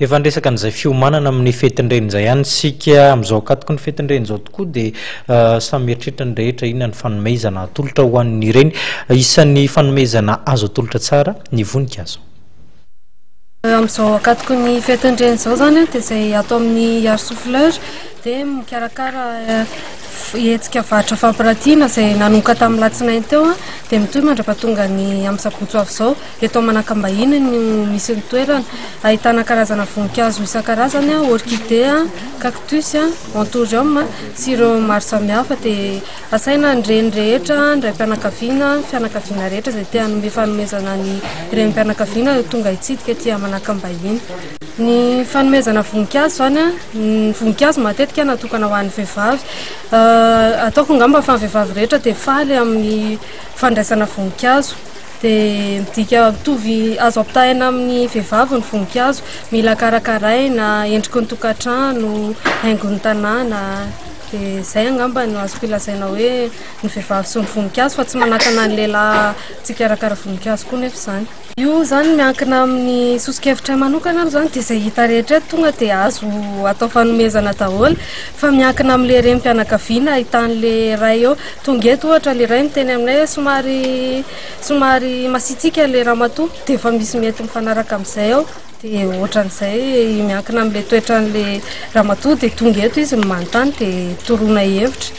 efa ndresaka an'izay fiomanana amin'ny fetin-dreny izay ihany sika amin'izao akatoko ny fetin-dreny izao tokoa dia samy eritreritra ny rehetra inona ny fanomezana atolotra ho an'ny ireny isan'ny fanomezana azo atolotra tsara ny voninkazo. Amin'izao akatoko ny fetin-dreny izao zany dia izay atao amin'ny arceau fleur dia mikarakara hetsika varatra fampirantiana izay nanomboka tamin'ny latsinainy teo dia mitohy mandrapahatonga ny amin'ny sabotsy avy izao eto manakambahiny no misy ny toerana ahitana karazana voninkazo isan-karazany orchidée, cactus, anthurium sy ireo maro samihafa dia asaina ny reny rehetra ndray mpianakaviana fianakaviana rehetra izay tia hanome fanomezana ny reny mpianakaviana tonga hitsidika ety manakambahiny. Ny fanomezana voninkazo zany ny voninkazo matetika natokana ho an'ny vehivavy ataoko ngamba fa ny vehivavy rehetra dia faly amin'ny fandraisana voninkazo dia midika mitovy azo ampitahaina amin'ny vehivavy ny voninkazo mila karakaraina endriky ny tokantrano haingon'ny tanàna dia izay angamba no azo filazaina hoe ny vehivavy sy ny voninkazo fa tsy manakana ny lehilahy tsy karakara voninkazo koa nefa izany. Io zany miankina amin'ny sosokevitra manokana zany dia izay hita rehetra tonga dia azo atao fanomezana daholo fa miankina amin'le renim-pianakaviana ahitan'le ray eo tonga eto ohatra le ray miteny aminay somary masitsika le ramatoa dia efa misy mety mifanaraka amin'izay ao dia ohatran'izay miankina amin'le toetran'le ramatoa dia tonga eto izy manontany dia toroana hevitra.